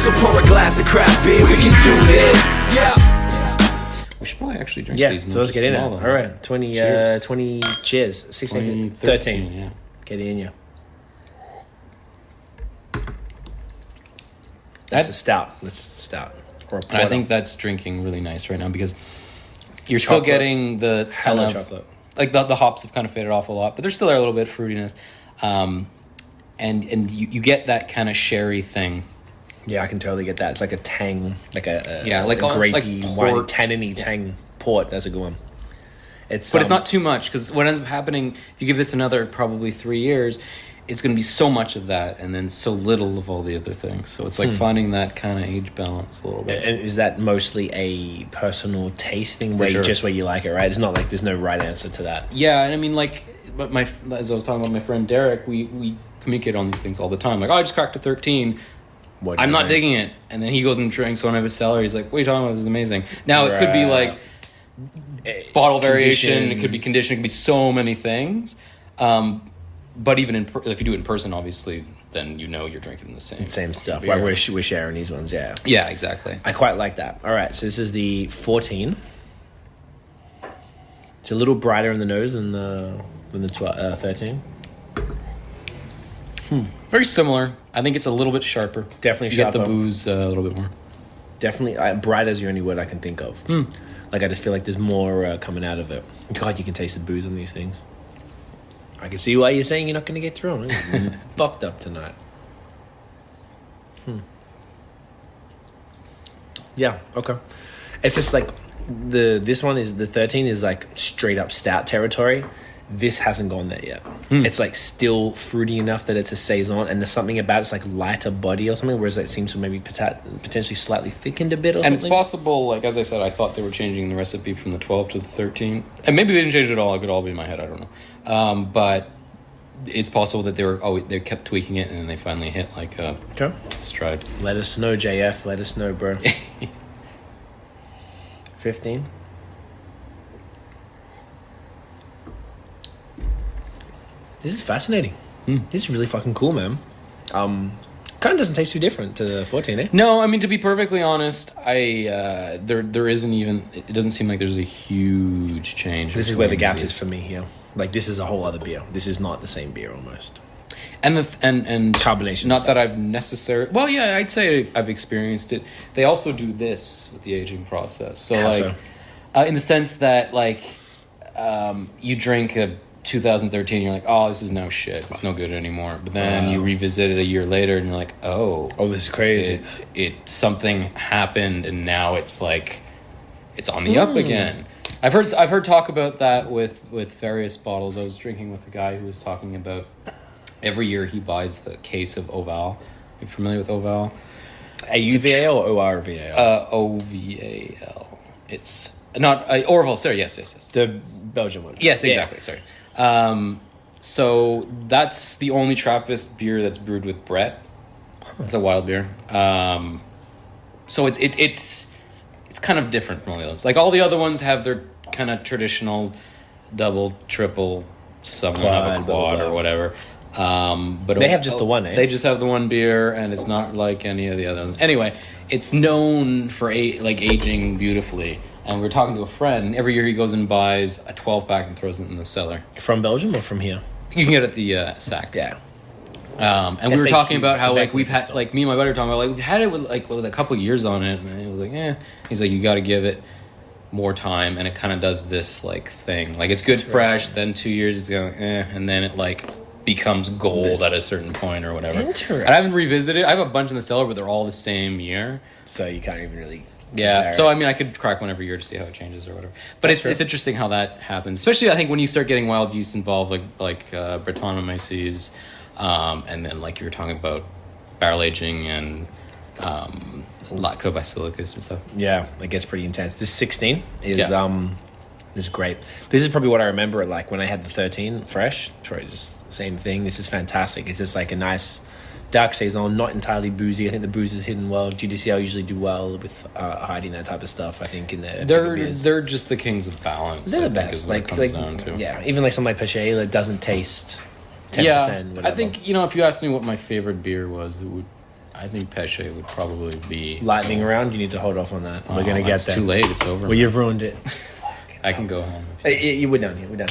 So pour a glass of craft beer, we can do this. Yeah. We should probably actually drink Yeah, these. so let's get in it. All All right, 20, Cheers. 20 cheers. 16, 13, 13. yeah. Get in, yeah. That's a stout. That's just a stout. Or a porter. I think that's drinking really nice right now because you're still Chocolate. getting the kind Hello of chocolate. like the hops have kind of faded off a lot, but there's still a little bit of fruitiness, and you get that kind of sherry thing. Yeah, I can totally get that. It's like a tang, like a like grapey, like winey, port. tanniny tang port. That's a good one. It's But it's not too much because what ends up happening if you give this another probably 3 years, it's going to be so much of that and then so little of all the other things. So it's like finding that kind of age balance a little bit. And is that mostly a personal taste thing, where sure. just where you like it, right? It's not like there's no right answer to that. Yeah, and I mean, like, but as I was talking about my friend Derek, we communicate on these things all the time. Like, oh, I just cracked a 13. What do I'm you not think? digging it. And then he goes and drinks one of his cellar. He's like, what are you talking about? This is amazing. Now, it could be like bottle variation. It could be condition. It could be so many things. But even if you do it in person, obviously, then you know you're drinking the same stuff. beer. Like we're sharing these ones, yeah. Yeah, exactly. I quite like that. All right, so this is the 14. It's a little brighter in the nose than the 13. Very similar. I think it's a little bit sharper. Definitely you get the sharper. booze a little bit more. Definitely, bright is the only word I can think of. Like, I just feel like there's more coming out of it. God, you can taste the booze on these things. I can see why you're saying you're not going to get through them. You're fucked up tonight. Yeah, okay. It's just like this one is the 13 is like straight up stout territory. This hasn't gone there yet. It's like still fruity enough that it's a saison, and there's something about it's like lighter body or something, whereas it seems to maybe potentially slightly thickened a bit or And something. it's possible, like, as I said, I thought they were changing the recipe from the 12 to the 13. And maybe they didn't change it at all. It could all be in my head. I don't know. But it's possible that they kept tweaking it, and then they finally hit, like, a stride. Let us know, JF. Let us know, bro. 15. This is fascinating. This is really fucking cool, man. Kind of doesn't taste too different to the 14, eh? No, I mean, to be perfectly honest, there isn't even... It doesn't seem like there's a huge change. This is where the between gap these. is for me here. Like, this is a whole other beer. This is not the same beer, almost. And Carbonation. not that I've necessarily... Well, yeah, I'd say I've experienced it. They also do this with the aging process. So, How like, in the sense that, like, you drink a 2013, you're like, oh, this is no shit. It's no good anymore. But then you revisit it a year later, and you're like, oh, this is crazy. It something happened, and now it's like it's on the up again. I've heard talk about that with various bottles. I was drinking with a guy who was talking about every year he buys a case of Oval. Are you familiar with Oval? AUVAL or ORVAL? OVAL. It's not Orval. Sorry, yes. The Belgian one. Yes, exactly. Sorry. So that's the only Trappist beer that's brewed with Brett. It's a wild beer. So it's kind of different from all the others. Like, all the other ones have their kind of traditional double, triple, some have a quad or whatever. But they have just the one, eh? They just have the one beer, and it's not like any of the others. Anyway, it's known for aging beautifully. And we're talking to a friend. Every year he goes and buys a 12-pack and throws it in the cellar. From Belgium or from here? You can get it at the SAC. Yeah. And we were talking about how, like, Quebec we've had, like, me and my buddy were talking about, like, we've had it with a couple years on it, and it was like, eh. He's like, you got to give it more time, and it kind of does this, like, thing. Like, it's good fresh, then 2 years it's going, and then it, like, becomes gold at a certain point or whatever. Interesting. And I haven't revisited. I have a bunch in the cellar, but they're all the same year. So you can't even really... Yeah, so I mean, I could crack one every year to see how it changes or whatever. But it's interesting how that happens, especially I think when you start getting wild yeast involved, like Brettanomyces, and then like you were talking about barrel aging and Lactobacillus and stuff. Yeah, it gets pretty intense. This 16 is great. This is probably what I remember it like when I had the 13 fresh. Probably just the same thing. This is fantastic. It's just like a nice dark saison, not entirely boozy. I think the booze is hidden well. GDCL usually do well with hiding that type of stuff. I think in their they're just the kings of balance. They're the I think, best. is what it comes down to. Yeah, even like something like Pache that doesn't taste 10%. Yeah, whatever. I think if you asked me what my favorite beer was, I think Pesce would probably be Lightning round, you need to hold off on that. We're going to get it's there. too late. It's over. Well, you've ruined it. I can go home. We're done here. We're done.